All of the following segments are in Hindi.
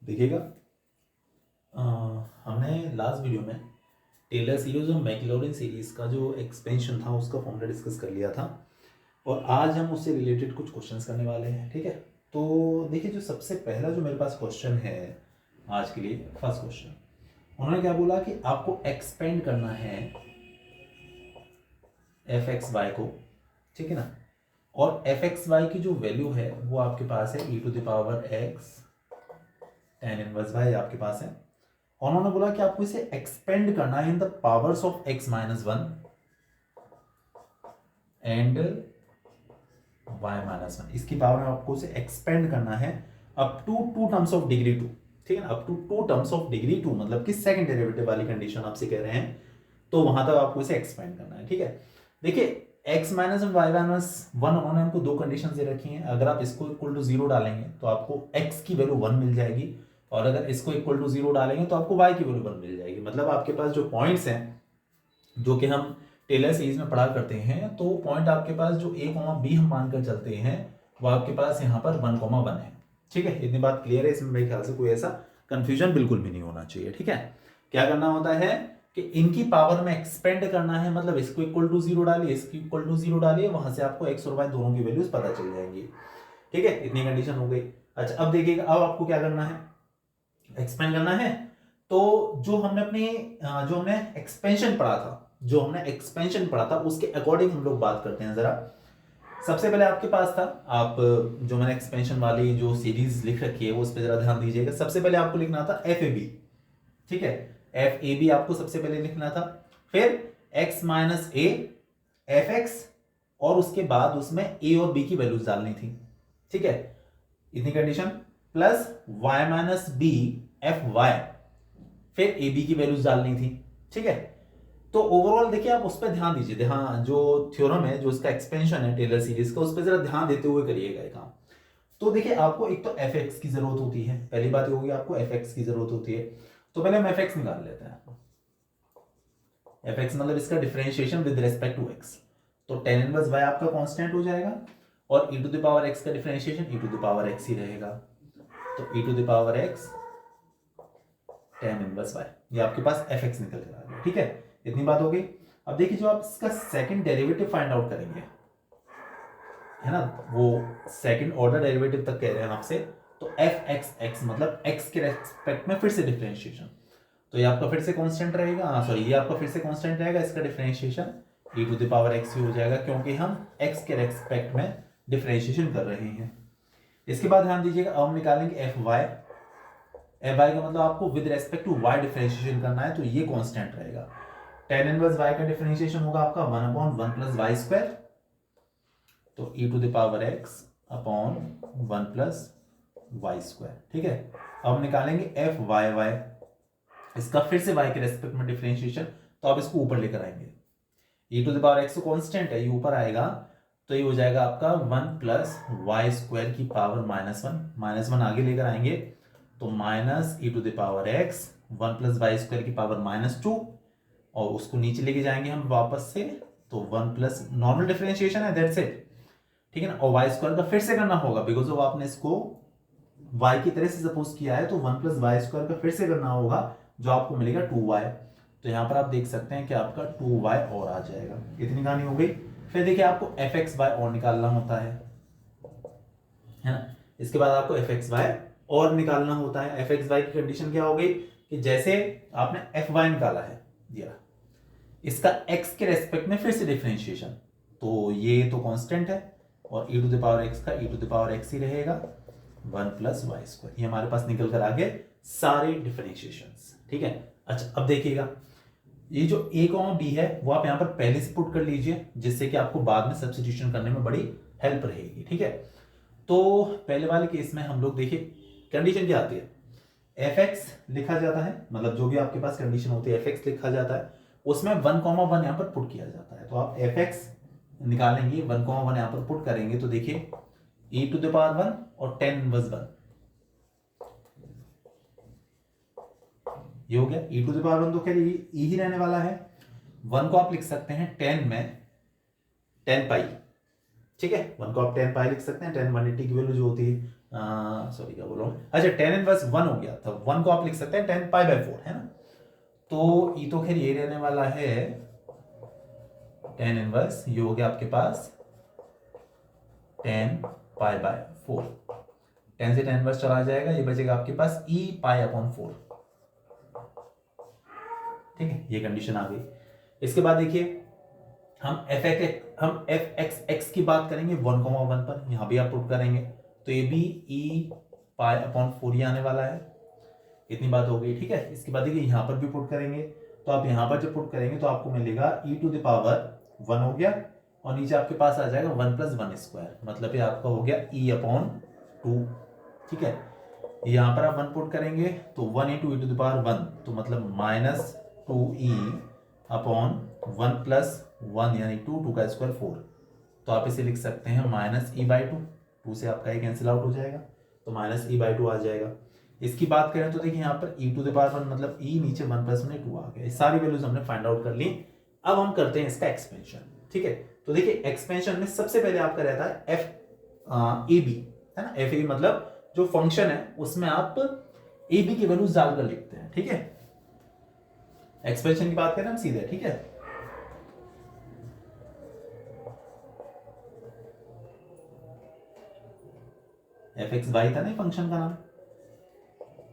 देखिएगा, हमने लास्ट वीडियो में टेलर सीरीज और मैक्लॉरिन सीरीज का जो एक्सपेंशन था उसका फॉर्मूला डिस्कस कर लिया था और आज हम उससे रिलेटेड कुछ क्वेश्चंस करने वाले हैं। ठीक है, तो देखिए जो सबसे पहला जो मेरे पास क्वेश्चन है आज के लिए, फर्स्ट क्वेश्चन, उन्होंने क्या बोला कि आपको एक्सपेंड करना है एफ एक्स वाई को, ठीक है ना, और एफ एक्स वाई की जो वैल्यू है वो आपके पास है e to the power x tan inverse y आपके पास है। और उन्होंने बोला कि आपको इसे एक्सपेंड करना है in the powers of x minus one and y minus one. इसकी पावर में आपको इसे एक्सपेंड करना है up to two terms of degree two, ठीक है ना, up to two terms of degree two, मतलब कि सेकंड डेरिवेटिव वाली कंडीशन आपसे कह रहे हैं, तो वहां तक आपको इसे एक्सपेंड करना है। ठीक है, देखिए x minus one y minus one, उन्होंने हमको दो कंडीशन दे रखी हैं। अगर आप इसको इक्वल टू जीरो डालेंगे तो आपको x की वैल्यू वन मिल जाएगी, और अगर इसको इक्वल टू जीरो डालेंगे तो आपको y की वैल्यू वन मिल जाएगी। मतलब आपके पास जो पॉइंट्स हैं जो कि हम टेलर सीरीज में पढ़ा करते हैं, तो पॉइंट आपके पास जो a कॉमा बी हम मानकर चलते हैं वो आपके पास यहाँ पर वन कॉमा वन है। ठीक है, इतनी बात क्लियर है, इसमें मेरे ख्याल से कोई ऐसा कंफ्यूजन बिल्कुल भी नहीं होना चाहिए। ठीक है, क्या करना होता है कि इनकी पावर में एक्सपेंड करना है, मतलब इसको इक्वल टू जीरो डालिए, इसकी इक्वल टू जीरो डालिए, वहां से आपको एक्स और वाई दोनों की वैल्यूज पता चल जाएंगी। ठीक है, इतनी कंडीशन हो गई। अच्छा, अब देखिएगा, अब आपको क्या करना है, एक्सपेंड करना है। तो जो हमने एक्सपेंशन पढ़ा था, उसके अकॉर्डिंग हम लोग बात करते हैं जरा। सबसे पहले आपके पास था, आप जो मैंने एक्सपेंशन वाली जो सीरीज लिख रखी है वो उस पर जरा ध्यान दीजिएगा। सबसे पहले आपको लिखना था एफ ए बी, ठीक है, एफ ए बी आपको सबसे पहले लिखना था, फिर x minus A F x, और उसके बाद उसमें ए और बी की वैल्यूज डालनी थी। ठीक है, इतनी condition, plus y minus b f y, फिर ए बी की वैल्यूज डालनी थी। ठीक है, तो ओवरऑल देखिए आप उस पर ध्यान दीजिए, ध्यान जो थ्योरम है, जो इसका एक्सपेंशन है टेलर सीरीज का, उस पर जरा ध्यान देते हुए करिएगा ये काम। तो देखिए आपको एक तो एफ एक्स की जरूरत होती है, पहली बात ये होगी, आपको एफ एक्स की जरूरत होती है। तो पहले हम एफ एक्स निकाल लेते हैं। एफ एक्स मतलब इसका differentiation with respect to x, तो टेन इनवर्स वाई आपका कांस्टेंट हो जाएगा, और e to the power x का differentiation e to the power x ही रहेगा। तो e to the power x tan inverse y, ये आपके पास fx निकल कर आ गया। ठीक है, इतनी बात हो गई। अब देखिए जो आप इसका सेकंड डेरिवेटिव फाइंड आउट करेंगे, है ना, वो सेकंड ऑर्डर डेरिवेटिव तक कह रहे हैं आपसे, तो एफ एक्स एक्स मतलब x के रेस्पेक्ट में फिर से डिफरेंशिएशन, तो ये आपका फिर से कांस्टेंट रहेगा, सॉरी ये आपका फिर से कांस्टेंट रहेगा, इसका differentiation e to the power x ही हो जाएगा, क्योंकि हम x के रेस्पेक्ट में डिफरेंशिएशन कर रहे हैं। इसके बाद ध्यान दीजिएगा, अब हम निकालेंगे एफ वाई का मतलब आपको with respect to y differentiation करना है, तो ये कांस्टेंट रहेगा। tan इनवर्स y का डिफरेंशिएशन होगा आपका 1/1 प्लस वाई स्क्वायर, तो e to the power x upon 1 plus y square. ठीक है, अब निकालेंगे एफ वाई वाई, इसका फिर से y के रेस्पेक्ट में डिफरेंशिएशन, तो आप इसको ऊपर लेकर आएंगे, e to the power x तो कांस्टेंट है, ये ऊपर आएगा, तो ये हो जाएगा आपका 1 प्लस वाई स्क्वायर की पावर माइनस वन आगे लेकर आएंगे, तो minus e to the power x 1 plus y square की पावर -2, और उसको नीचे लेके जाएंगे हम वापस से, तो 1 प्लस नॉर्मल डिफरेंशिएशन है, दैट्स इट। ठीक है ना, और वाई स्क्वायर का फिर से करना होगा, बिकॉज ऑफ आपने इसको y की तरह से सपोज किया है, तो 1 प्लस वाई स्क्वायर का फिर से करना होगा, जो आपको मिलेगा 2y। तो यहां पर आप देख सकते हैं कि आपका 2y और आ जाएगा। इतनी कहानी हो गई। फिर देखिए आपको एफ एक्स वाई और निकालना होता है ना, इसके बाद आपको एफ एक्स वाई और निकालना होता है। एफ एक्स वाई की कंडीशन क्या हो गई कि जैसे आपने एफ वाई निकाला है दिया, इसका एक्स के रेस्पेक्ट में फिर से डिफरेंशिएशन, तो ये तो कांस्टेंट है, और e to the power x का e to the power x ही रहेगा 1 प्लस वाई स्क्वायर, ये हमारे पास निकल कर आ गए सारे डिफरेंशिएशंस। ठीक है, अच्छा अब देखिएगा, ये जो a कॉमा b है वो आप यहां पर पहले से पुट कर लीजिए, जिससे कि आपको बाद में सब्स्टिट्यूशन करने में बड़ी हेल्प रहेगी। ठीक है, तो पहले वाले केस में हम लोग देखिए कंडीशन क्या आती है, एफ एक्स लिखा जाता है, मतलब जो भी आपके पास कंडीशन होती है एफ एक्स लिखा जाता है, उसमें 1,1 यहां पर पुट किया जाता है। तो आप एफ एक्स निकालेंगे, 1,1 यहां पर पुट करेंगे, तो देखिए e टू द पावर 1 और 10 इनवर्स 1, ये हो गया e टू द पावर 1, तो खैर e ही रहने वाला है। 1 को आप लिख सकते हैं 10 में 10 पाई, ठीक है, 1 को आप 10 पाई लिख सकते हैं, 10 180 की वैल्यू जो होती है सॉरी क्या बोल रहा हूँ, अच्छा tan इनवर्स 1 हो गया तो 1 को आप लिख सकते हैं tan पाई बाय 4, है ना। तो ये तो खैर ये रहने वाला है tan इनवर्स, ये हो गया आपके पास tan पाई बाय 4, tan से tan इनवर्स चला जाएगा, ये बचेगा आपके पास e पाई अपॉन 4, ठीक है, ये कंडीशन आ गई। इसके बाद देखिए हम एफ एक्स की बात करेंगे 1,1 पर, यहां भी आप पुट करेंगे तो ये भी e पाई अपॉन 4 ही आने वाला है, इतनी बात हो गई, ठीक है। इसके बाद देखिए यहां पर भी पुट करेंगे, तो आप यहां पर जब पुट करेंगे तो आपको मिलेगा e टू द पावर 1 हो गया, और नीचे आपके पास आ जाएगा 1 प्लस 1 स्क्वायर, मतलब ये आपका हो गया e अपॉन 2, ठीक है। यहां पर आप 1 पुट करेंगे तो 1 into e to the power 1, तो मतलब माइनस 2e अपॉन 1 प्लस 1 यानी 2 का स्क्वायर 4, तो आप इसे लिख सकते हैं माइनस ई बाई 2 से आपका ये कैंसिल आउट हो जाएगा, तो माइनस ई बाई 2 आ जाएगा। इसकी बात करें तो देखिए यहाँ पर e टू द पावर 1 मतलब e नीचे 1 प्लस 1 2 आ गया, ये सारी वैल्यूज हमने फाइंड आउट कर ली। अब हम करते हैं इसका एक्सपेंशन, ठीक है। तो देखिए एक्सपेंशन में सबसे पहले आपका रहता है एफ ए बी, है ना, एफ ए बी मतलब जो फंक्शन है उसमें आप ए बी की वैल्यूज डालकर लिखते हैं, ठीक है। एक्सपेंशन की बात करें हम सीधे, ठीक है। एफ एक्स वाई था ना फंक्शन का नाम,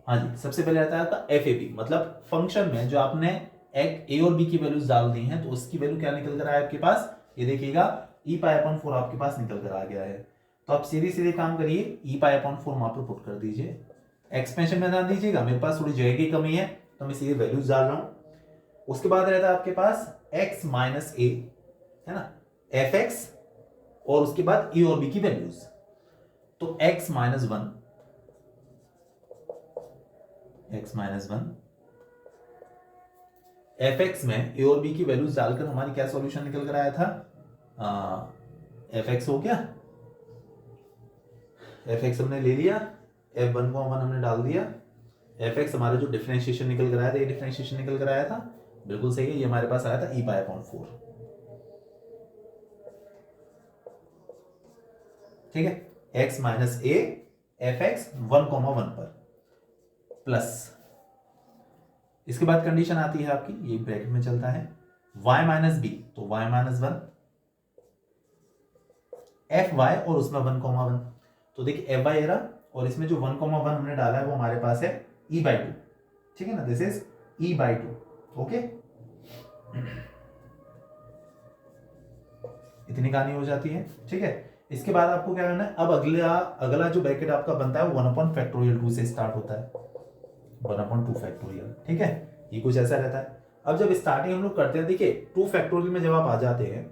हाँ जी। सबसे पहले आता है आपका एफ ए बी, मतलब फंक्शन में जो आपने ए और बी की वैल्यूज डाल दी हैं तो उसकी वैल्यू क्या निकल कर आया आपके पास, ये देखिएगा ई पाई अपॉन 4 आपके पास निकल कर आ गया है। तो आप सीधे सीधे काम करिए, ई पाई अपॉन 4 वहां पर पुट कर दीजिए, एक्सपेंशन में ध्यान दीजिएगा, मेरे पास थोड़ी जगह की कमी है तो मैं सीधे वैल्यूज डाल रहा हूं। उसके बाद रहता है आपके पास एक्स माइनस ए, है ना, एफ एक्स और उसके बाद ए और बी की वैल्यूज, तो x minus 1, x minus 1 f x में ए और बी की वैल्यूज डालकर हमारी क्या सॉल्यूशन निकल कर आया था, एफ एक्स हो गया, एफ एक्स हमने ले लिया, एफ 1 को 1 हमने डाल दिया, एफ एक्स हमारा जो डिफरेंशिएशन निकल कर आया था, ये डिफरेंशिएशन निकल कर आया था, बिल्कुल सही है, ये हमारे पास आया था ई पाई अपॉन 4, ठीक है। X minus A F x 1,1 पर प्लस, इसके बाद कंडीशन आती है आपकी, ये ब्रैकेट में चलता है, y माइनस बी, तो y माइनस 1 एफ वाई और उसमें 1,1, तो देखिए एफ वाई एरा और इसमें जो 1,1 हमने डाला है वो हमारे पास है e बाई 2, ठीक है ना, this is e by 2, okay. इतनी कहानी हो जाती है, ठीक है। इसके बाद आपको क्या करना है, अब अगला जो ब्रैकेट आपका बनता है 1 अपॉन फैक्टोरियल 2 से स्टार्ट होता है, 1 अपॉन 2 फैक्टोरियल, ठीक है, ये कुछ ऐसा रहता है। अब जब स्टार्टिंग हम लोग करते हैं, देखिए 2 फैक्टोरियल में जब आप आ जाते हैं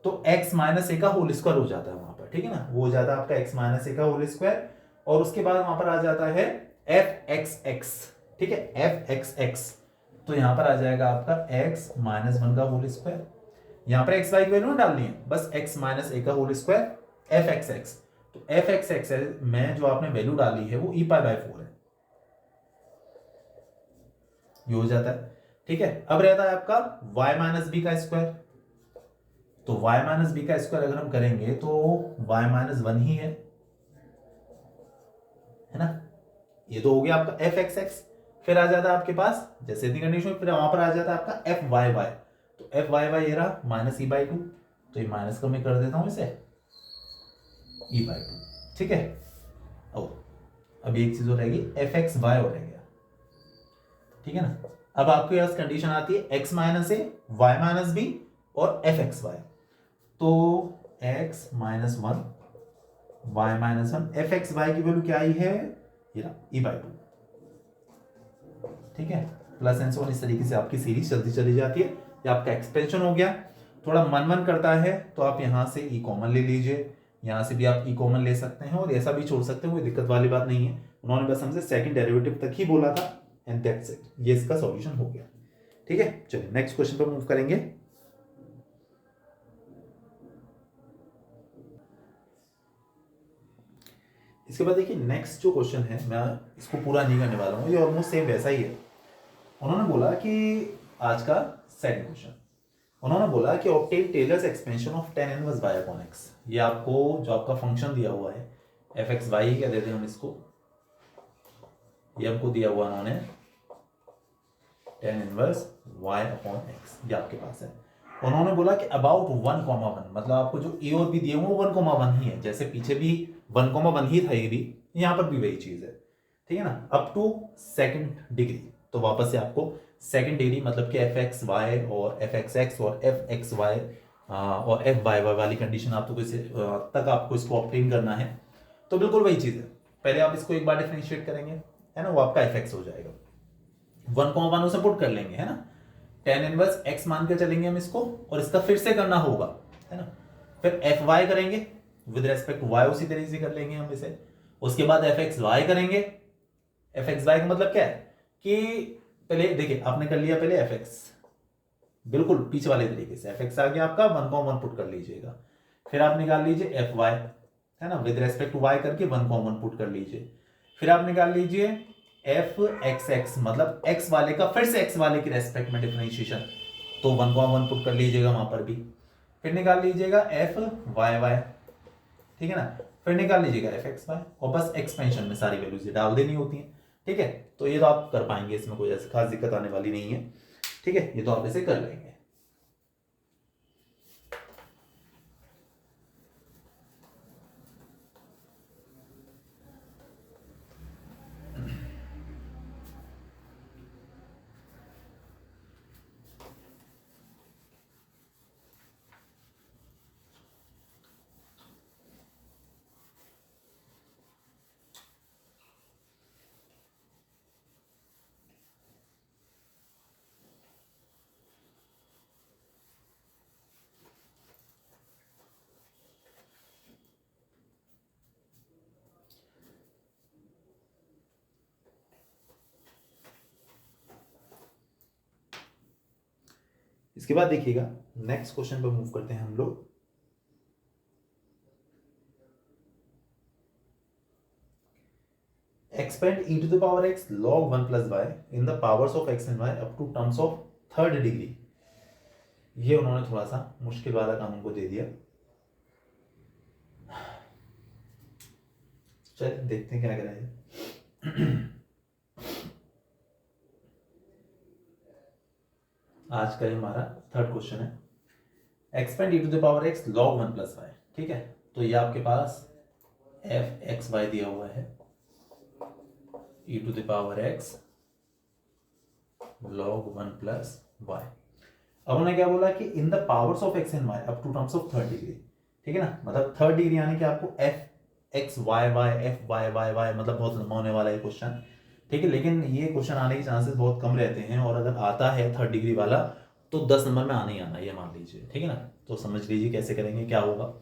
तो x माइनस ए का होल स्क्वायर हो जाता है वहां पर, ठीक है ना, वो हो जाता है आपका x माइनस ए का होल स्क्वायर, और उसके बाद वहां पर आ जाता है एफ एक्स एक्स, ठीक है, एफ एक्स एक्स, तो यहां पर आ जाएगा आपका x माइनस 1 का होल स्क्वायर, यहां पर एक्स वाई की वैल्यू ना डालनी है, बस x माइनस ए का whole square f x x, तो एफ एक्स एक्स में जो आपने वैल्यू डाली है वो ई पाई बाय 4 है, ये हो जाता है, ठीक है। अब रहता है आपका y माइनस बी का स्क्वायर, तो y माइनस बी का स्क्वायर अगर हम करेंगे तो y माइनस 1 ही है ना, ये तो हो गया आपका एफ एक्स एक्स, फिर आ जाता है आपके पास जैसे इतनी कंडीशन, फिर वहां पर आ जाता है आपका एफ वाई वाई, तो एफ वाई वाई ये रहा माइनस ई बाई 2, तो ये माइनस का मैं कर देता हूं इसे ई बाई 2, ठीक है। अब एक चीज हो रहेगी एफ एक्स वाई हो रहेगा, ठीक है ना। अब आपके पास कंडीशन आती है x minus a y minus b और एफ एक्स वाई, तो x minus 1 y minus 1 f x y की वैल्यू क्या आई है, ये ई बाई 2, ठीक है, प्लस एंड सो ऑन, इस तरीके से आपकी सीरीज चलती चली जाती है, ये आपका एक्सपेंशन हो गया। थोड़ा मन करता है तो आप यहां से ई कॉमन ले लीजिए, यहां से भी आप ई कॉमन ले सकते हैं और ऐसा भी छोड़ सकते हैं, कोई दिक्कत वाली बात नहीं है, उन्होंने बस हमसे सेकंड डेरिवेटिव तक ही बोला था एंड दैट्स इट, ये इसका सॉल्यूशन हो गया, ठीक है। चलिए नेक्स्ट क्वेश्चन पर मूव करेंगे। इसके बाद देखिए नेक्स्ट जो क्वेश्चन है, मैं इसको पूरा नहीं करने वाला हूँ, ये ऑलमोस्ट सेम वैसा ही है। उन्होंने बोला कि आज का सेकंड क्वेश्चन, उन्होंने बोला कि obtain Taylor's expansion of tan inverse y upon x, ये आपको जो आपका फंक्शन दिया हुआ है एफ एक्स वाई ही क्या देते हैं हम इसको, ये हमको दिया हुआ उन्होंने tan inverse y upon x, ये आपके पास है। उन्होंने बोला कि अबाउट 1,1, मतलब आपको जो ए और बी दिए हुए वो 1,1 ही है, जैसे पीछे भी 1,1 ही था, ये भी यहां पर भी वही चीज है, ठीक है ना, अप टू सेकंड डिग्री। तो वापस से आपको सेकंड डिग्री मतलब कि एफ एक्स वाई और एफ एक्स एक्स और एफ एक्स वाई और एफ वाई वाई वाली कंडीशन आपको इसे तक आपको इसको ऑब्टेन करना है। तो बिल्कुल वही चीज है, पहले आप इसको एक बार डिफरेंशिएट करेंगे, है ना, वो आपका एफ एक्स हो जाएगा, 1,1 उसे पुट कर लेंगे, है ना, tan इनवर्स x मान के चलेंगे हम इसको, और इसका फिर से करना होगा, है ना, फिर एफ वाई करेंगे विद रेस्पेक्ट टू y, उसी तरीके से कर लेंगे हम इसे। उसके बाद एफ एक्स वाई करेंगे, एफ एक्स वाई का मतलब क्या है कि पहले देखिए आपने कर लिया पहले एफ एक्स, बिल्कुल पीछे वाले तरीके से एफ एक्स आ गया आपका, 1,1 पुट कर लीजिएगा, फिर आप निकाल लीजिए एफ वाई, है ना, विद रेस्पेक्ट टू y करके 1,1 पुट कर लीजिए, फिर आप निकाल लीजिए एफ एक्स एक्स मतलब x वाले का फिर से x वाले की रेस्पेक्ट में डिफरेंशिएशन, तो 1,1 पुट कर लीजिएगा वहां पर भी, फिर निकाल लीजिएगा एफ वाई वाई, ठीक है ना, फिर निकाल लीजिएगा एफ एक्स वाई, और बस एक्सपेंशन में सारी वैल्यूज डाल देनी होती हैं, ठीक है। तो ये तो आप कर पाएंगे, इसमें कोई ऐसी खास दिक्कत आने वाली नहीं है, ठीक है, ये तो आप इसे कर लेंगे। इसके बाद देखिएगा नेक्स्ट क्वेश्चन पर मूव करते हैं हम लोग। Expand e to the power x log 1 plus y in the powers of x and y up to terms of third degree. ये उन्होंने थोड़ा सा मुश्किल वाला काम हमको दे दिया, चलिए देखते हैं क्या करेंगे। आज का हमारा थर्ड क्वेश्चन है, expand e to the power x log 1 plus y, ठीक है, तो ये आपके पास एफ एक्स वाई दिया हुआ है, e to the power x log 1 plus y। अब उन्होंने क्या बोला कि in the powers of x and y up to terms of third degree, ठीक है ना, मतलब थर्ड डिग्री यानी कि आपको f x y y f y y y, मतलब बहुत लंबा होने वाला है क्वेश्चन, ठीक है, लेकिन ये क्वेश्चन आने के चांसेस बहुत कम रहते हैं, और अगर आता है थर्ड डिग्री वाला तो 10 नंबर में आना ही आना, ये मान लीजिए, ठीक है ना, तो समझ लीजिए कैसे करेंगे क्या होगा।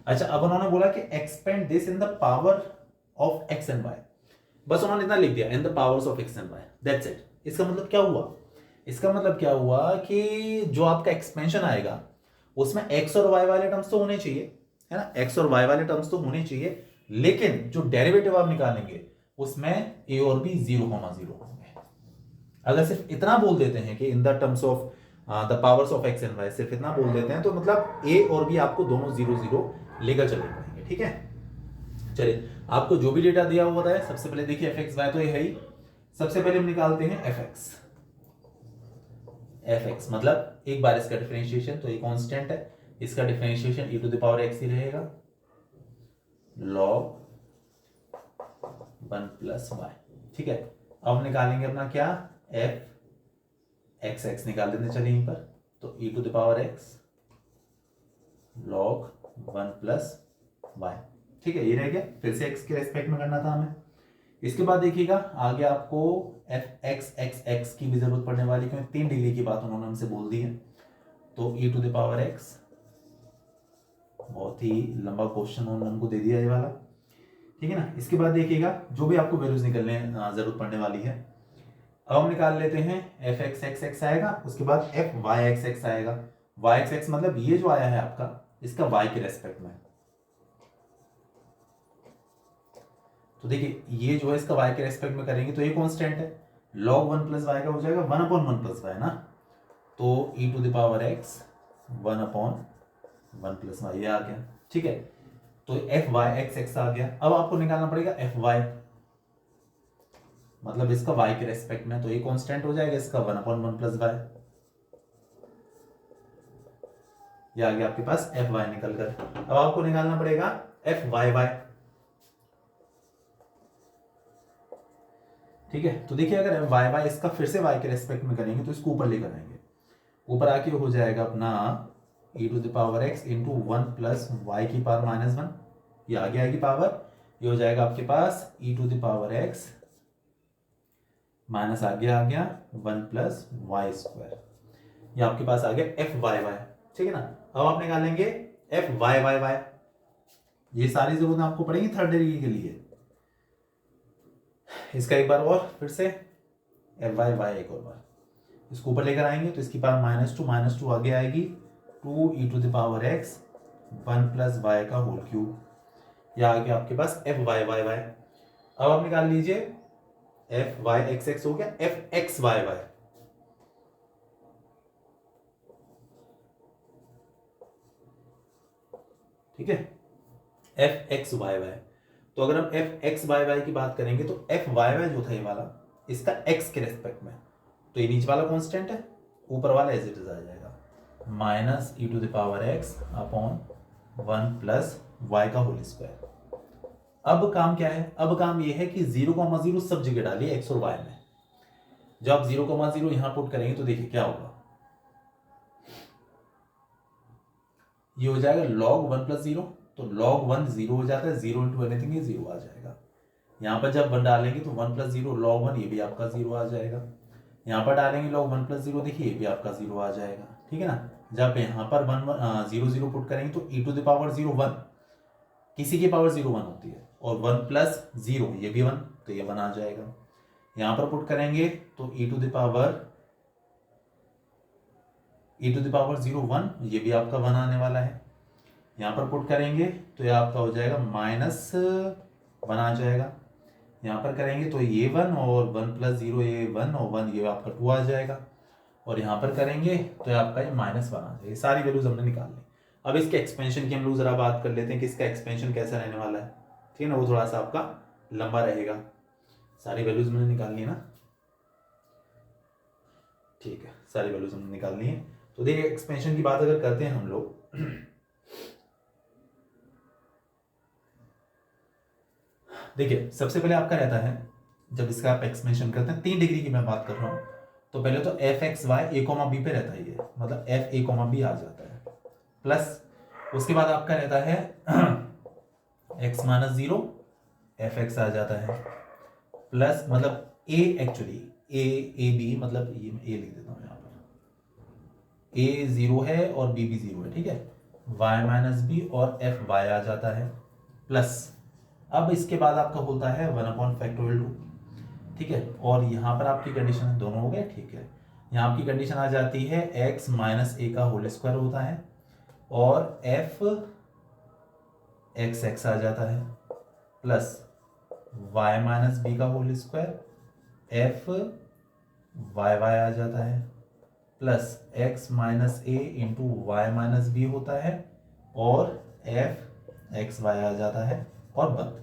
अच्छा, अब उन्होंने बोला कि expand this in the power of x and y, बस उन्होंने इतना लिख दिया in the powers of x and y, that's it. इसका मतलब क्या हुआ, इसका मतलब क्या हुआ कि जो आपका एक्सपेंशन आएगा उसमें एक्स और वाई वाले टर्म्स तो होने चाहिए, है ना, एक्स और वाई वाले टर्म्स तो होने चाहिए, लेकिन जो डेरिवेटिव आप निकालेंगे उसमें ए और बी 0,0 होंगे। अगर सिर्फ इतना बोल देते हैं कि in the terms of the powers of x and y, सिर्फ इतना बोल देते हैं तो मतलब ए और बी आपको दोनों 0,0 लेकर चले जाएंगे, ठीक है। चलिए, आपको जो भी डेटा दिया हुआ है, सबसे पहले देखिए एफ एक्स वाई तो ये है ही, सबसे पहले हम निकालते हैं एफ एक्स। एफ एक्स मतलब एक बार इसका डिफरेंशिएशन, तो ये कांस्टेंट है, इसका differentiation e to the power x ही रहेगा log 1 प्लस y, ठीक है। अब निकालेंगे अपना क्या, एफ एक्स एक्स निकाल देते चलिए यहीं पर, तो e to the power x log 1 plus y, ठीक है, ये रह गया, फिर से x के रेस्पेक्ट में करना था हमें। इसके बाद देखिएगा आगे आपको एफ एक्स एक्स एक्स की भी जरूरत पड़ने वाली, क्योंकि 3 डिग्री की बात उन्होंने हमसे बोल दी है, तो e to the power x, बहुत ही लंबा क्वेश्चन उन्होंने हमको दे दिया ये वाला, ठीक है ना। इसके बाद देखिएगा जो भी आपको वैल्यूज निकलने जरूरत पड़ने वाली है, अब हम निकाल लेते हैं एफ एक्स एक्स एक्स आएगा, उसके बाद एफ वाई एक्स एक्स आएगा, वाई एक्स एक्स मतलब ये जो आया है आपका इसका वाई के रेस्पेक्ट में, तो देखिए ये जो है इसका y के रेस्पेक्ट में करेंगे तो ये कांस्टेंट है, log 1 प्लस y का हो जाएगा 1/1 प्लस y ना, तो e to the power x 1/1 plus y, ये आ गया, ठीक है। तो एफ वाई एक्स एक्स आ गया। अब आपको निकालना पड़ेगा एफ वाई, मतलब इसका वाई के रेस्पेक्ट में, तो ये कांस्टेंट हो जाएगा इसका 1/1 प्लस वाई। ये आ गया आपके पास एफ वाई निकल कर। अब आपको निकालना पड़ेगा एफ वाई वाई। ठीक है, तो देखिए अगर वाई वाई इसका फिर से वाई के रेस्पेक्ट में करेंगे तो इसको ऊपर लेकर आएंगे, ऊपर आके हो जाएगा अपना e to the power x into 1 plus y की पावर -1, ये आगे आएगी पावर, ये हो जाएगा आपके पास e to the power x minus आगे आ गया 1 प्लस वाई स्क्वायर, ये आपके पास आ गया एफ वाई वाई। ठीक है ना, अब आप निकालेंगे एफ वाई वाई वाई। ये सारी जरूरत आपको पड़ेगी थर्ड डिग्री के लिए। इसका एक बार और फिर से एफ वाई वाई एक और बार इसको ऊपर लेकर आएंगे तो इसकी पावर -2 आगे आएगी 2 e to the power x 1 plus y का होल क्यूब, यह आ गया आपके पास एफ वाई वाई वाई। अब आप निकाल लीजिए एफ वाई एक्स एक्स हो गया एफ एक्स वाई वाई। ठीक है, एफ एक्स वाई वाई। तो अगर हम एफ एक्स वाई वाई की बात करेंगे तो एफ वाई वाई जो था ये वाला, इसका एक्स के रेस्पेक्ट में, तो ये नीचे वाला कांस्टेंट है, ऊपर वाला एज इट इज आ जाएगा minus e to the power x upon 1 plus y का होल स्क्वायर। अब काम क्या है, अब काम ये है कि 0,0 सब जगह डालिए एक्स और वाई में। जब आप 0,0 यहां पुट करेंगे तो देखिए क्या होगा, ये हो जाएगा log 1 प्लस 0, तो log 1 0 हो जाता है, 0 इंटू एनीथिंग ये 0 आ जाएगा। यहां पर जब 1 डालेंगे तो 1 प्लस 0 log 1, ये भी आपका 0 आ जाएगा। यहां पर डालेंगे log 1 प्लस 0, देखिए ये भी आपका 0 आ जाएगा। ठीक है ना, जब यहां पर 0 0 पुट करेंगे तो e टू द पावर 0 1, किसी की पावर 0 1 होती है, और 1 प्लस 0 ये भी 1, तो ये 1 आ जाएगा। यहां पर पुट करेंगे तो e टू द पावर 0 1, ये भी आपका 1 आने वाला है। यहाँ पर पुट करेंगे तो ये आपका हो जाएगा -1 आ जाएगा। यहाँ पर करेंगे तो ये 1 और 1 प्लस 0 ये 1 और 1 ये आपका 2 आ जाएगा, और यहाँ पर करेंगे तो ये आपका ये -1 आ जाएगा। सारी वैल्यूज हमने निकाल ली। अब इसके एक्सपेंशन की हम लोग जरा बात कर लेते हैं कि इसका एक्सपेंशन कैसा रहने वाला है। ठीक है ना, वो थोड़ा सा आपका लंबा रहेगा। सारी वैल्यूज मैंने निकाल ली ना, ठीक है, सारी वैल्यूज हमने निकाल ली है। तो देखिए एक्सपेंशन की बात अगर करते हैं हम लोग, देखिए सबसे पहले आपका रहता है जब इसका आप एक्सपेंशन करते हैं 3 डिग्री की मैं बात कर रहा हूं, तो पहले तो एफ एक्स वाई ए कोमा बी पे रहता है, ये मतलब एफ ए कोमा बी आ जाता है, प्लस उसके बाद आपका रहता है एक्स माइनस 0 एफ एक्स आ जाता है, प्लस मतलब ए एक्चुअली ए बी, मतलब ये ए लिख देता हूं यहाँ पर, ए 0 है और बी भी 0 है। ठीक है, वाई माइनस बी और एफ वाई आ जाता है, प्लस अब इसके बाद आपका होता है 1/2। ठीक है, और यहाँ पर आपकी कंडीशन दोनों हो गए। ठीक है, यहाँ आपकी कंडीशन आ जाती है x माइनस ए का होल स्क्वायर होता है, और f x आ जाता है, प्लस y माइनस बी का होल स्क्वायर f y आ जाता है, प्लस x माइनस ए इंटू वाई माइनस बी होता है, और f x y आ जाता है, और बंद,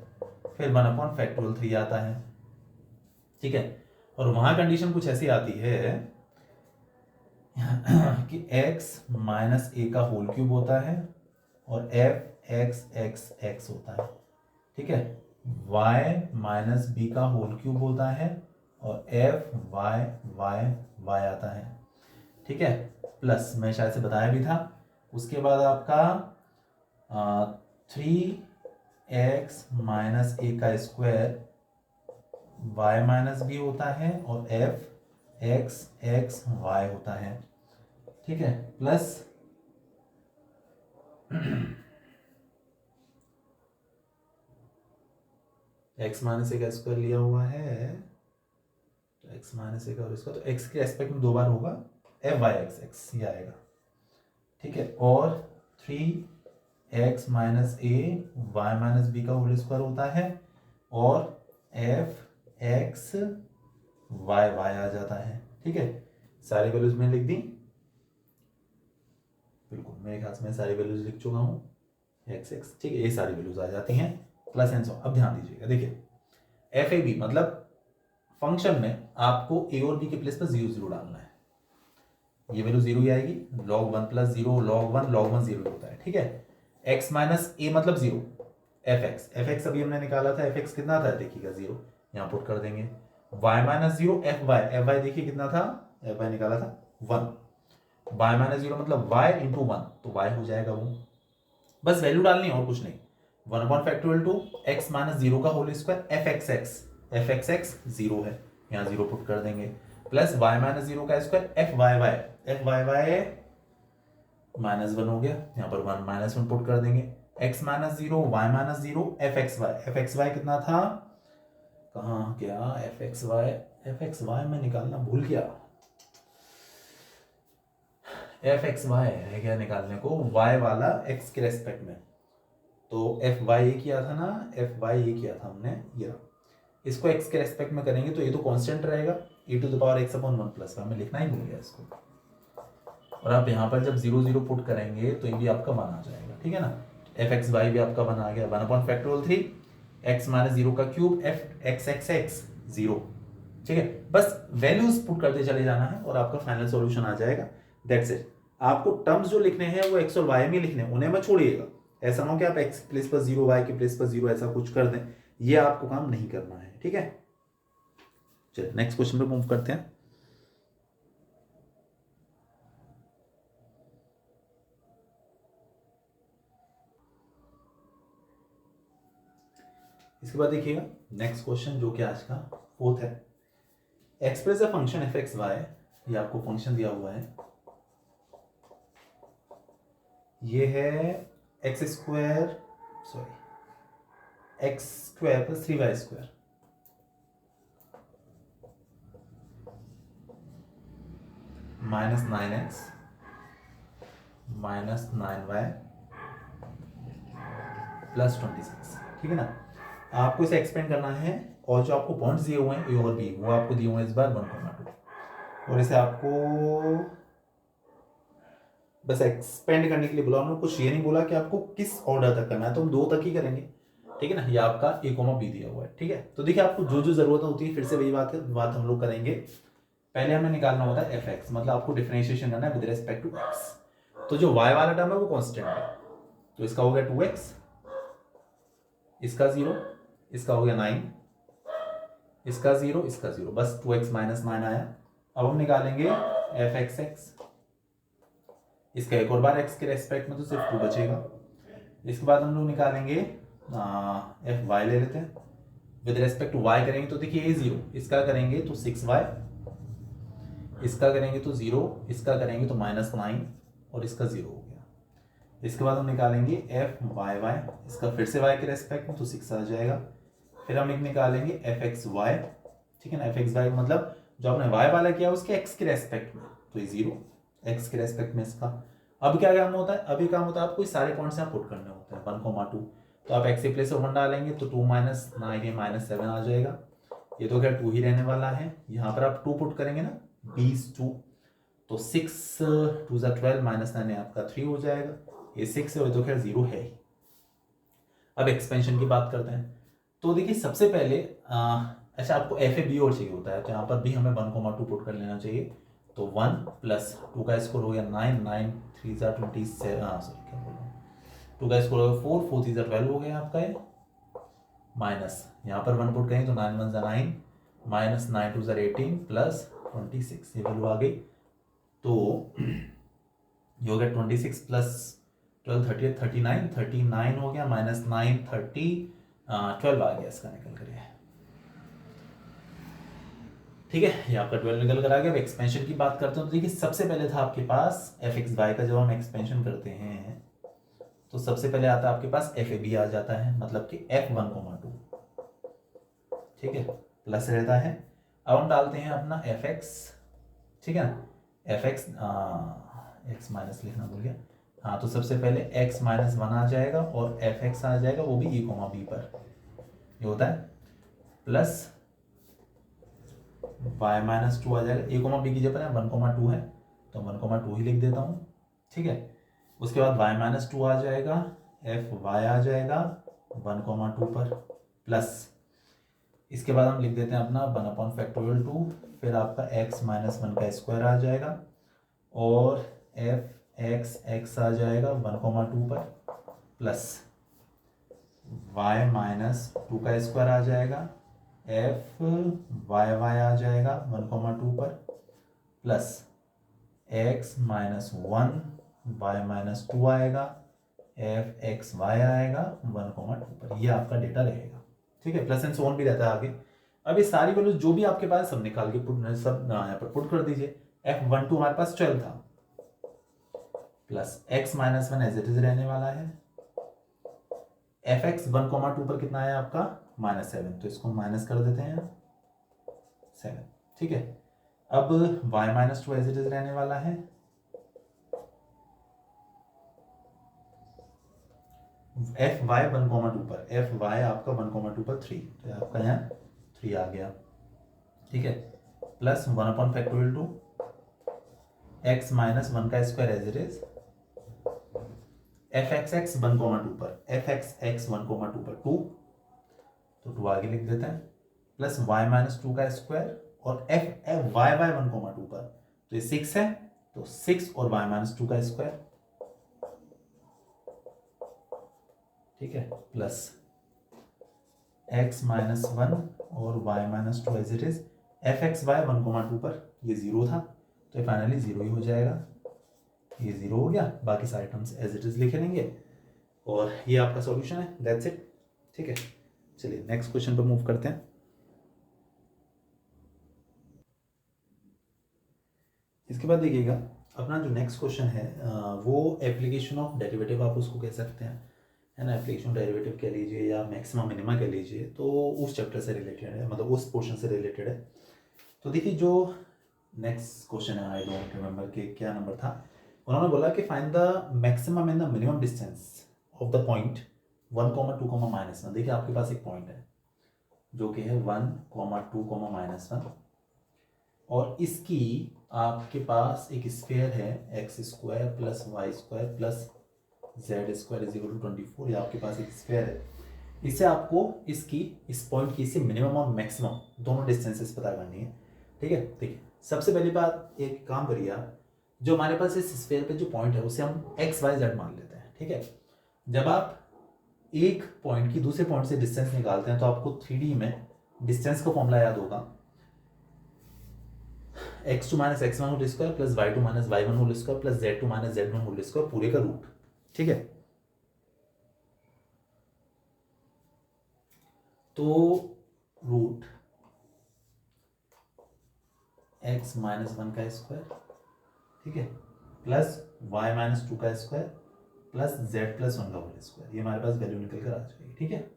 फिर 1/3 आता है। ठीक है, और वहां कंडीशन कुछ ऐसी आती है कि x माइनस ए का होल क्यूब होता है, और f x होता है। ठीक है, y माइनस बी का होल क्यूब होता है, और f y आता है। ठीक है, प्लस मैं शायद से बताया भी था, उसके बाद आपका 3x माइनस ए का स्क्वायर y माइनस बी होता है, और f x y होता है। ठीक है, प्लस x माइनस ए का स्क्वायर लिया हुआ है, तो x माइनस ए का, और इसका तो x के एस्पेक्ट में 2 बार होगा, f y x ये आएगा। ठीक है, और 3x minus a y minus B का होल स्क्वायर होता है, और f x y आ जाता है। ठीक है, सारी वैल्यूज मैंने लिख दी, बिल्कुल मेरे ख्याल से मैं सारी वैल्यूज लिख चुका हूं। एक्स एक्स, ठीक है, ये सारी वैल्यूज आ जाती हैं प्लस एंड सो। अब ध्यान दीजिएगा, देखिए एफ ए बी मतलब फंक्शन में आपको ए और बी के प्लेस पर 0 0 डालना है, ये वैल्यू 0 ही आएगी, log 1 प्लस 0 log 1 0 होता है, ठीक है। x माइनस ए मतलब 0, एफ एक्स अभी हमने निकाला था, एफ एक्स कितना था देखिएगा 0, यहाँ पुट कर देंगे। y माइनस 0 एफ वाई देखिए कितना था, एफ वाई निकाला था 1, y माइनस 0 मतलब y इंटू 1, तो y हो जाएगा वो, बस वैल्यू डालनी है और कुछ नहीं। 1 upon factorial two x minus 0 का whole square f x x 0 है, यहाँ 0 पुट कर देंगे, प्लस y माइनस 0 का square f y y minus 1 हो गया, यहाँ पर 1 माइनस 1 पुट कर देंगे, x minus 0 y minus 0 f x y कितना था, कहाँ गया एफ एक्स वाई मैं निकालना भूल गया, एफ एक्स वाई है क्या निकालने को, y वाला x के रेस्पेक्ट में, तो एफ वाई ये किया था ना, एफ वाई ये किया था हमने, ये इसको x के रेस्पेक्ट में करेंगे तो ये तो कांस्टेंट रहेगा, e to the power x upon 1 plus में लिखना ही भूल गया इसको, और आप यहाँ पर जब 0 0 पुट करेंगे तो ये भी आपका 1 आ जाएगा, ठीक है ना। एफ एक्स वाई भी आपका 1 आ गया, 1 अपॉन फैक्टोरियल 3 एक्स माइनस 0 का cube F x x x 0, ठीक है। बस वैल्यूज पुट करते चले जाना है और आपका फाइनल सॉल्यूशन आ जाएगा, दैट्स इट। आपको टर्म्स जो लिखने हैं वो एक्स और वाई में लिखने हैं, उन्हें मत छोड़िएगा, ऐसा ना हो कि आप एक्स के प्लेस पर 0 वाई के प्लेस पर 0 ऐसा कुछ कर दें, ये आपको काम नहीं करना है, ठीक है। चलिए नेक्स्ट क्वेश्चन पे मूव करते हैं। इसके बाद देखिएगा नेक्स्ट क्वेश्चन जो कि आज का 4th है, express a function f x y, ये आपको फंक्शन दिया हुआ है, ये है x square plus 3y square minus 9x minus 9y plus 26, ठीक है ना। आपको इसे एक्सपेंड करना है और जो आपको पॉइंट्स दिए हुए हैं ए और बी वो आपको दिए हुए हैं इस बार 1,2, और इसे आपको बस एक्सपेंड करने के लिए बोला, उन्होंने कुछ ये नहीं बोला कि आपको किस ऑर्डर तक करना है, तो हम 2 तक ही करेंगे, ठीक है ना। ये आपका ए कोमा बी दिया हुआ है, ठीक है। तो देखिए आपको जो जो जरूरत होती है फिर से वही बात हम लोग करेंगे। पहले हमें निकालना होता है एफ एक्स, मतलब आपको डिफरेंशिएशन करना है विद रिस्पेक्ट टू एक्स, तो जो वाई वाला टर्म है वो कांस्टेंट है, तो इसका हो गया 2x, इसका 0, इसका हो गया 9, इसका 0, इसका 0, बस 2x माइनस 9 आया। अब हम निकालेंगे एफ एक्स एक्स, इसका एक और बार x के रेस्पेक्ट में तो सिर्फ 2 बचेगा। इसके बाद हम लोग निकालेंगे एफ वाई ले लेते हैं, विद रेस्पेक्ट टू y करेंगे तो देखिए ये 0, इसका करेंगे तो 6y, इसका करेंगे तो 0, इसका करेंगे तो माइनस 9 और इसका 0 हो गया। इसके बाद हम निकालेंगे एफ वाई वाई, इसका फिर से y के रेस्पेक्ट में तो 6 आ जाएगा। फिर हम एक निकालेंगे एफ एक्स वाई, ठीक है ना। एफ एक्स वाई मतलब जो आपने y वाला किया उसके x के रेस्पेक्ट में, तो ये 0 x के रेस्पेक्ट में इसका। अब क्या काम होता है, अभी काम होता है आपको सारे पॉइंट्स यहाँ पुट करने होते हैं 1,2, तो आप x के प्लेस पर 1 डालेंगे तो 2 माइनस 9 ये माइनस 7 आ जाएगा, ये तो खैर 2 ही रहने वाला है। यहाँ पर आप 2 पुट करेंगे ना, 20 तो 6 2 12 माइनस 9 आपका 3 हो जाएगा, ये 6 है और तो खैर 0 है ही। अब एक्सपेंशन की बात करते हैं, तो देखिए सबसे पहले अच्छा आपको एफ ए बी और चाहिए होता है, तो यहाँ पर भी हमें 1,2 पुट कर लेना चाहिए, तो 1 प्लस 2 का स्कोर हो गया 9, 9 3 27, सॉरी क्या बोल रहा हूँ, 2 का स्कोर हो गया 4, 4 3 12 हो गया आपका ये, माइनस यहाँ पर 1 पुट करेंगे तो 9 1 9 माइनस 9 2 18 प्लस 26, ये वैल्यू आ गई, तो ये हो गया 26 प्लस 12 38 39 हो गया, माइनस 9 30 12 आ गया इसका निकल कर, ठीक है। ये आपका 12 निकल कर आ गया। अब एक्सपेंशन की बात करते हैं, तो देखिए सबसे पहले था आपके पास एफ एक्स वाई का, जब हम एक्सपेंशन करते हैं तो सबसे पहले आता है आपके पास एफ ए बी आ जाता है, मतलब कि F1,2, ठीक है, प्लस रहता है। अब हम डालते हैं अपना एफ एक्स, ठीक है ना, एफ एक्स एक्स माइनस लिखना भूल गया, हाँ, तो सबसे पहले x माइनस 1 आ जाएगा और एफ एक्स आ जाएगा, वो भी e कोमा बी पर, ये होता है प्लस y माइनस 2 आ जाएगा, ए कोमा बी की जगह 1,2 है तो 1,2 ही लिख देता हूँ, ठीक है। उसके बाद y माइनस 2 आ जाएगा, एफ वाई आ जाएगा 1,2 पर, प्लस इसके बाद हम लिख देते हैं अपना 1/2, फिर आपका x माइनस 1 का स्क्वायर आ जाएगा और एफ एक्स आ जाएगा 1,2 पर, प्लस y माइनस 2 का स्क्वायर आ जाएगा, एफ वाई आ जाएगा 1,2 पर, plus x minus 1 y minus 2 आएगा, एफ एक्स वाई आएगा 1,2 पर। ये आपका डेटा रहेगा, ठीक है। प्लस एंड सो ऑन भी रहता है आगे। अब ये सारी वैल्यूज जो भी आपके पास सब निकाल के सब यहाँ पर पुट कर दीजिए। F12 हमारे पास 12 था, plus x minus 1 as it is रहने वाला है, fx 1,2 पर कितना है आपका -7, तो इसको माइनस कर देते हैं 7, ठीक है। अब y minus 2 as it is रहने वाला है, fy 1,2 पर, fy आपका 1,2 पर 3, तो आपका यहाँ 3 आ गया, ठीक है। प्लस 1/2 x माइनस 1 का square as it is, fxx 1,2 पर, fxx 1,2 पर 2, तो 2 आगे लिख देते हैं, प्लस y माइनस 2 का स्क्वायर और fy 1,2 पर, तो ये 6 है, तो 6 और y माइनस 2 का स्क्वायर, ठीक है, प्लस x माइनस 1 और y minus 2 as it is, fxy 1,2 पर ये 0 था, तो ये फाइनली 0 ही हो जाएगा, ये 0 हो गया। बाकी सारे टर्म्स एज इट इज लिखे लेंगे और ये आपका सॉल्यूशन है, दैट्स इट, ठीक है। चलिए नेक्स्ट क्वेश्चन पर मूव करते हैं। इसके बाद देखिएगा अपना जो नेक्स्ट क्वेश्चन है वो एप्लीकेशन ऑफ डेरिवेटिव आप उसको कह सकते हैं, है ना। एप्लीकेशन डेरिवेटिव कह लीजिए या मैक्सिमम मिनिमा कह लीजिए, तो उस चैप्टर से रिलेटेड है, मतलब उस पोर्शन से रिलेटेड है। तो देखिए जो नेक्स्ट क्वेश्चन है, आई डोंट रिमेंबर कि क्या नंबर था, उन्होंने बोला कि find the maximum and the minimum distance of the point 1,2, -1। देखिए आपके पास एक पॉइंट है जो कि है 1,2, -1 और इसकी आपके पास एक स्फीयर है x² plus y² plus z² is equal to 24। ये आपके पास एक स्फीयर है, इससे आपको इसकी इस पॉइंट की इससे मिनिमम और मैक्सिमम दोनों डिस्टेंसेस पता करनी है, ठीक है। देखिए सबसे पहली बात, एक काम करिए आप, जो हमारे पास इस स्फीयर पे जो पॉइंट है उसे हम x y z मान लेते हैं, ठीक है। जब आप एक पॉइंट की दूसरे पॉइंट से डिस्टेंस निकालते हैं तो आपको 3D में डिस्टेंस का फॉर्मूला याद होगा, x2 minus x1 whole square plus y2 minus y1 whole square plus z2 minus z1 whole square पूरे का रूट, ठीक है। तो रूट x माइनस 1 का स्क्वायर, ठीक है, प्लस y माइनस 2 का स्क्वायर प्लस z प्लस 1 का होल स्क्वायर, ये हमारे पास वैल्यू निकल कर आ जाएगी, ठीक है।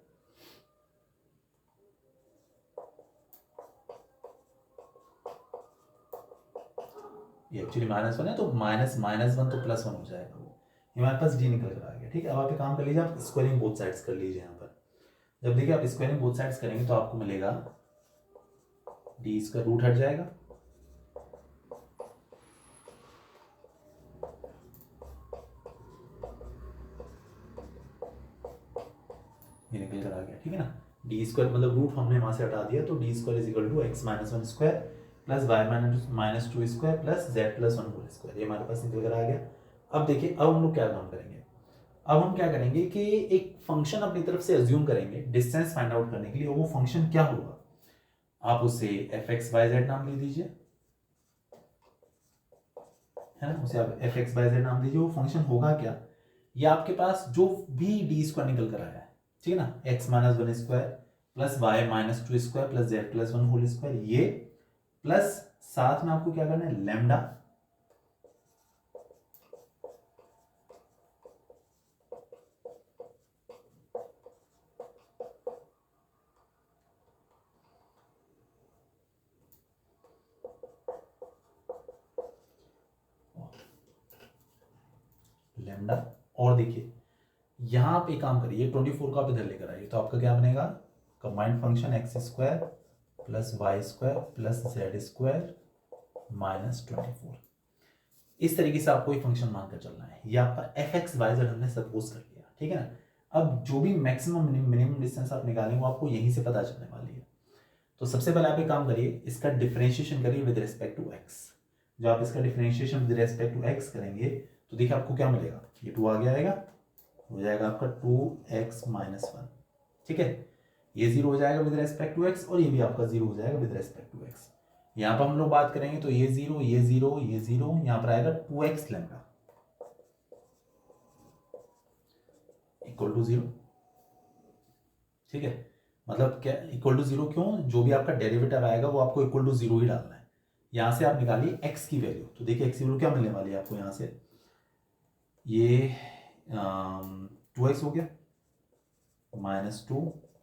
ये एक्चुअली -1 है, तो -1 तो +1 हो जाएगा, वो ये हमारे पास d निकल कर आ गया, ठीक है। अब आप एक काम कर लीजिए, आप स्क्वायरिंग बोथ साइड्स कर लीजिए यहाँ पर। जब देखिए आप स्क्वायरिंग बोथ साइड्स करेंगे तो आपको मिलेगा d इसका रूट हट जाएगा, ये निकल कर आ गया, ठीक है ना। d² मतलब रूट हमने वहां से हटा दिया, तो d² is equal to x minus 1 square plus y minus 2 square plus z plus 1 whole square, ये हमारे पास निकल कर आ गया। अब देखिए अब हम लोग क्या काम करेंगे, अब हम क्या करेंगे कि एक फंक्शन अपनी तरफ से अज्यूम करेंगे डिस्टेंस फाइंड आउट करने के लिए। वो फंक्शन क्या होगा, आप उसे fx/z नाम दे दीजिए, है ना, उसे आप fx/z नाम दीजिए। वो फंक्शन होगा क्या, ये आपके पास जो भी d² निकल कर आया है, ठीक है ना, x minus 1 square plus y minus 2 square plus z plus 1 whole square, ये प्लस साथ में आपको क्या करना है, लैम्डा, लैम्डा। और देखिए यहां आप एक काम करिए, 24 को आप इधर लेकर आइए, तो आपका क्या बनेगा, combined function x² plus y² plus z² minus 24। इस तरीके से आपको एक फंक्शन मानकर चलना है। ये आपका fx/z हमने सपोज कर लिया, ठीक है ना। अब जो भी मैक्सिमम मिनिमम डिस्टेंस आप निकालेंगे वो आपको यहीं से पता चलने वाली है। तो सबसे पहले आप एक काम करिए, इसका डिफरेंशिएशन करिए विद रिस्पेक्ट टू एक्स। जब आप इसका differentiation with respect to x करेंगे तो देखिए आपको क्या मिलेगा, ये 2 आगे आएगा, हो जाएगा आपका 2x माइनस 1, ठीक है। ये 0 हो जाएगा विद रेस्पेक्ट टू एक्स और ये भी आपका 0 हो जाएगा विद रेस्पेक्ट टू एक्स। यहाँ पर हम लोग बात करेंगे तो ये 0, ये 0, ये 0, यहाँ पर आएगा 2x लैम्डा इक्वल टू 0, ठीक है। मतलब क्या इक्वल टू 0, क्यों, जो भी आपका डेरिवेटिव आएगा वो आपको इक्वल टू 0 ही डालना है। यहाँ से आप निकालिए x की वैल्यू, तो देखिए x की वैल्यू क्या मिलने वाली है आपको, यहाँ से ये 2x हो गया minus 2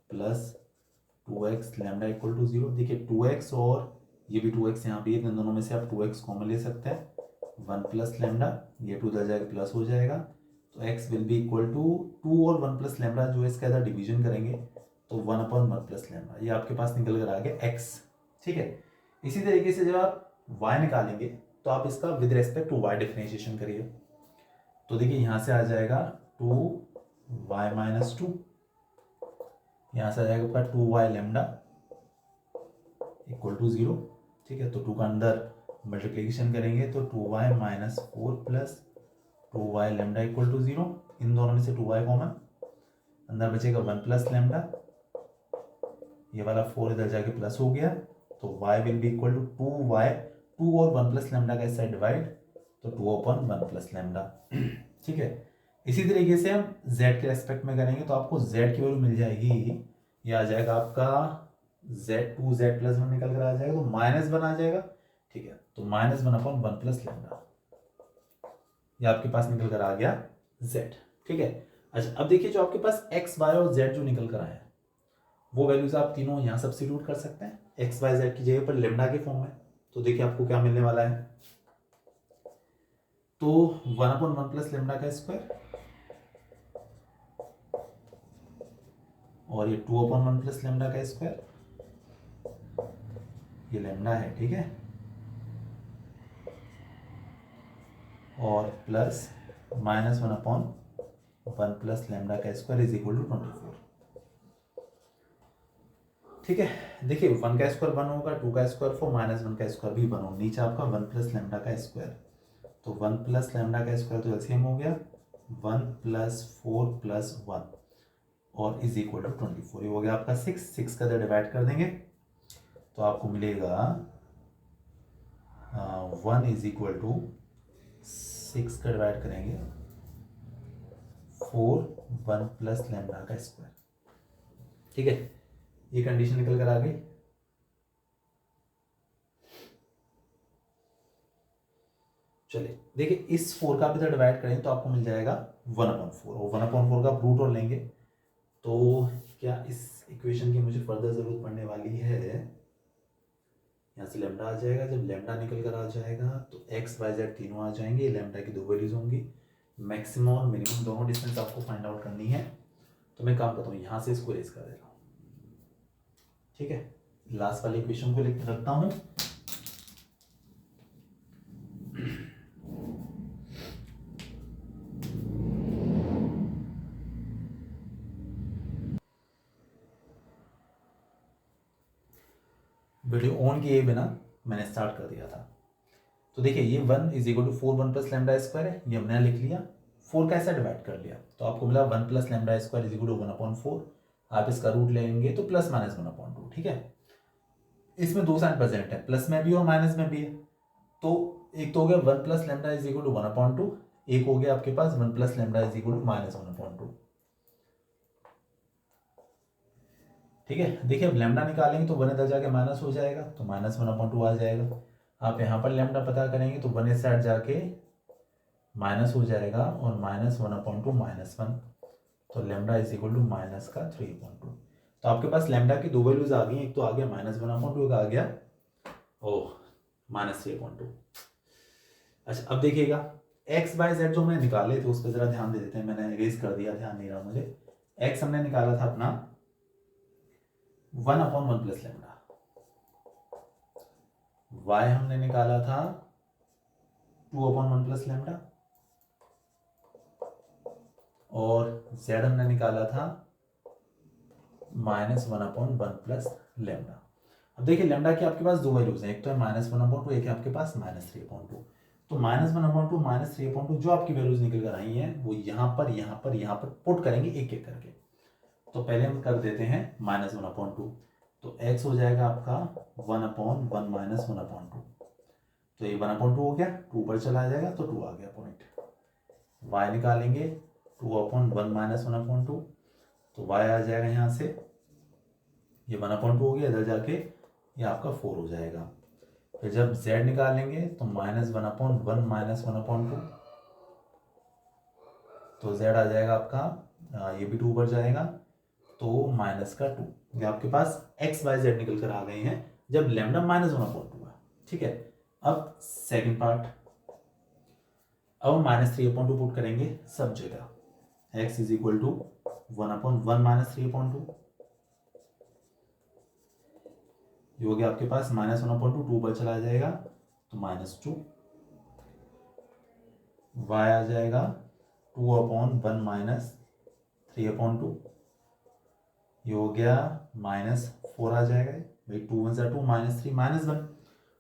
plus 2x lambda equal to 0। देखिए 2x और ये भी 2x यहाँ पे, इन दोनों में से आप 2x कॉमन ले सकते हैं, 1 प्लस लैम्डा, ये 2 इधर जाएगा प्लस हो जाएगा, तो x will be equal to 2 और 1 प्लस लैम्डा जो है इसका इधर डिवीजन करेंगे तो 1/1 प्लस लैम्डा, ये आपके पास निकल कर आ गया x, ठीक है। इसी तरीके से जब आप y निकालेंगे तो आप इसका with respect to y differentiation करिए, तो देखिए यहाँ से आ जाएगा 2y माइनस 2, यहाँ से आ जाएगा आपका 2y लैम्डा इक्वल टू 0, ठीक है। तो 2 का अंदर मल्टीप्लीकेशन करेंगे तो 2y minus 4 plus 2y lambda equal to 0, इन दोनों में से 2y कॉमन, अंदर बचेगा 1 प्लस लैम्डा, ये वाला 4 इधर जाके प्लस हो गया, तो y will be equal to 2y, 2 और 1 प्लस लैम्डा का इस साइड डिवाइड, तो 2/1 प्लस लैम्डा, ठीक है। इसी तरीके से हम z के रेस्पेक्ट में करेंगे तो आपको z की वैल्यू मिल जाएगी, ये आ जाएगा आपका z प्लस 1 निकल कर आ जाएगा, तो -1 आ जाएगा, ठीक है। तो -1/1 प्लस लैम्डा, ये आपके पास निकल कर आ गया z, ठीक है। अच्छा अब देखिए जो आपके पास x y और z जो निकल कर आया वो वैल्यूज आप तीनों यहाँ सब्स्टिट्यूट कर सकते हैं x y z की जगह पर लैम्डा के फॉर्म में, तो देखिए आपको क्या मिलने वाला है, तो 1/1 प्लस लैम्डा का स्क्वायर और ये 2/1 प्लस लैम्डा का स्क्वायर, ये लैम्डा है, ठीक है, और प्लस -1/1 प्लस लैम्डा का स्क्वायर इज इक्वल टू 24, ठीक है। देखिए 1 का स्क्वायर 1 होगा, 2 का स्क्वायर 4, -1 का स्क्वायर भी 1 होगा, नीचे आपका 1 प्लस लैम्डा का स्क्वायर, तो 1 प्लस लैम्डा का स्क्वायर तो एलसीएम हो गया 1 प्लस 4 प्लस 1 और इज इक्वल टू 24, ये हो गया आपका 6 का डिवाइड कर देंगे तो आपको मिलेगा 1 इज इक्वल टू 6 का डिवाइड करेंगे 4 1 प्लस लैम्डा का स्क्वायर, ठीक है। ये कंडीशन निकल कर आ गई। चलिए देखिए इस 4 का भी तो डिवाइड करें तो आपको मिल जाएगा 1/4 और 1/4 का रूट और लेंगे तो क्या इस इक्वेशन की मुझे फर्दर जरूरत पड़ने वाली है, यहाँ से लैम्डा आ जाएगा, जब लैम्डा निकल कर आ जाएगा तो x y z तीनों आ जाएंगे, लैम्डा की 2 वैल्यूज होंगी, मैक्सिमम और मिनिमम दोनों डिस्टेंस आपको फाइंड आउट करनी है, तो मैं काम करता हूँ यहाँ से इसको रेस कर दे रहा हूँ, ठीक है। लास्ट वाले इक्वेशन को लिख रखता हूँ, वीडियो ऑन किए बिना मैंने स्टार्ट कर दिया था। तो देखिए ये 1 is equal to 4 1 plus lambda square है, ये हमने लिख लिया, 4 का ऐसा डिवाइड कर लिया तो आपको मिला 1 plus lambda square is equal to 1/4, आप इसका रूट लेंगे तो प्लस माइनस 1/2, ठीक है। इसमें 2 साइन प्रेजेंट है, प्लस में भी और माइनस में भी है, तो एक तो हो गया 1 plus lambda is equal to 1/2, एक हो गया आपके पास 1 plus lambda is equal to -1/2, ठीक है। देखिए अब लैम्डा निकालेंगे तो 1 इधर जाके माइनस हो जाएगा तो -1/2 आ जाएगा, आप यहाँ पर लैम्डा पता करेंगे तो 1 इस साइड जाके माइनस हो जाएगा और -1/2 -1, तो लैम्डा इज इक्वल टू -3/2, तो आपके पास लैम्डा की 2 वैल्यूज आ गई, एक तो आ गया -1/2, आ गया ओह -3/2। अच्छा अब देखिएगा x y z जो हमने निकाले थे उस पर जरा ध्यान दे देते हैं, मैंने इरेज कर दिया, ध्यान नहीं रहा मुझे। x हमने निकाला था अपना 1/1 प्लस लैम्डा, y हमने निकाला था 2/1 प्लस लैम्डा और z हमने निकाला था -1/1 प्लस लेमडा। अब देखिए लेमडा की आपके पास दो वैल्यूज हैं, एक तो है -1/2, एक है आपके पास -3/2। तो -1/2 -3/2 जो आपकी वैल्यूज निकल कर आई हैं वो यहाँ पर पुट करेंगे एक एक करके। तो पहले हम कर देते हैं -1/2, तो x हो जाएगा आपका 1/1 -1/2। तो ये 1/2 हो गया, 2 पर चला जाएगा तो 2 आ गया पॉइंट। y निकालेंगे 2/1 -1/2, तो y आ जाएगा यहाँ से, ये 1/2 हो गया, इधर जाके ये आपका 4 हो जाएगा। फिर जब z निकालेंगे तो -1/1 -1/2, तो z आ जाएगा आपका ये भी 2 पर जाएगा तो -2। ये आपके पास x y z निकल कर आ गए हैं जब लैम्डा -1/2 है। ठीक है, अब सेकंड पार्ट, अब -3/2 पुट करेंगे सब जगह। x इज इक्वल टू 1/1 -3/2, ये हो गया आपके पास -1/2, 2 पर चला जाएगा तो -2। y आ जाएगा 2/1 -3/2, ये हो गया -4 आ जाएगा भाई, 2 1 2 -3 -1,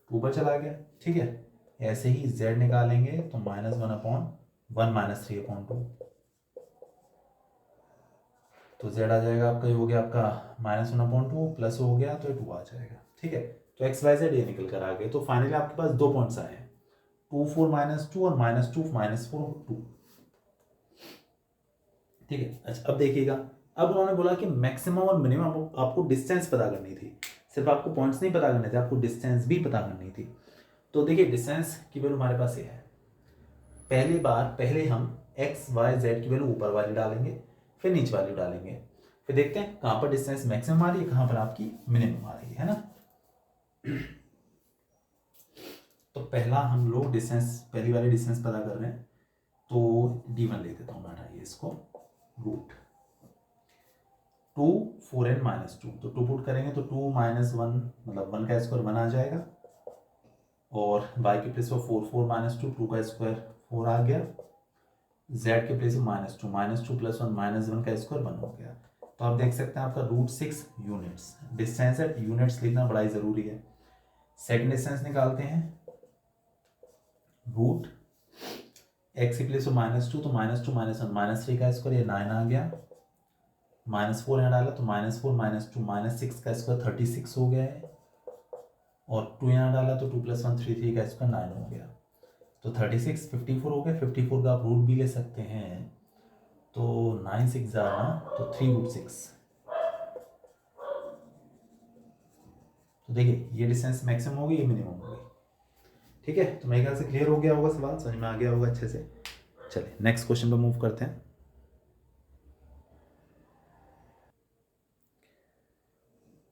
2 पर चला गया। ठीक है, ऐसे ही z निकालेंगे तो -1/1 -3/2, तो z आ जाएगा आपका, ये हो गया आपका -1/2 प्लस हो गया तो 2 आ जाएगा। ठीक है, तो x y z ये निकल कर आ गए। तो फाइनली आपके पास दो पॉइंट्स आए हैं, 2 4 -2 और -2 -4 2। ठीक है, अच्छा अब देखिएगा, अब उन्होंने बोला कि मैक्सिमम और मिनिमम आपको डिस्टेंस पता करनी थी, सिर्फ आपको पॉइंट्स नहीं पता करने थे, आपको डिस्टेंस भी पता करनी थी। तो देखिए डिस्टेंस की वैल्यू हमारे पास ये है, पहले हम x y z की वैल्यू ऊपर वाली डालेंगे, फिर नीचे वाली डालेंगे, फिर देखते हैं कहाँ पर डिस्टेंस मैक्सिमम आ रही है, कहाँ पर आपकी मिनिमम आ रही है ना। तो पहला हम लोग डिस्टेंस, पहली वाली डिस्टेंस पता कर रहे हैं, तो d1 ले देता हूँ मैं, हटाइए इसको, रूट 2 4n -2, तो 2 पुट करेंगे तो 2 -1 मतलब 1 का स्क्वायर 1 आ जाएगा, और y के प्लेस पर 4 4 -2, 2 का स्क्वायर 4 आ गया, z के प्लेस में -2 प्लस 1 -1 का स्क्वायर 1 हो गया। तो आप देख सकते हैं आपका √6 यूनिट्स, डिस्टेंस एट यूनिट्स लिखना बड़ा ही ज़रूरी है। सेकंड डिस्टेंस निकालते हैं, रूट x के प्लेस में -2, तो -2 -1 -3 का स्क्वायर, ये 9 आ गया, -4 यहाँ डाला तो -4 -2 -6 का स्क्वायर 36 हो गया है, और 2 यहाँ डाला तो 2 + 1 3 3 का स्क्वायर 9 हो गया, तो 36 54 हो गया। 54 का आप रूट भी ले सकते हैं, तो 9 6 जाना तो 3√6। तो देखिए ये डिस्टेंस मैक्सिमम होगी, ये मिनिमम होगी। ठीक है, तो मेरे ख्याल से क्लियर हो गया होगा, सवाल समझ में आ गया होगा अच्छे से। चलिए नेक्स्ट क्वेश्चन पे मूव करते हैं।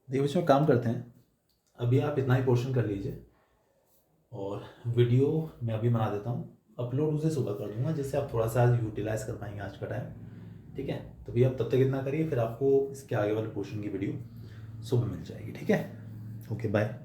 देखिए इसमें काम करते हैं, अभी आप इतना ही पोर्शन कर लीजिए, और वीडियो मैं अभी बना देता हूँ, अपलोड उसे सुबह कर दूंगा, जिससे आप थोड़ा सा यूटिलाइज कर पाएंगे आज का टाइम। ठीक है, तो भैया आप तब तक इतना करिए, फिर आपको इसके आगे वाले पोर्शन की वीडियो सुबह मिल जाएगी। ठीक है, ओके बाय।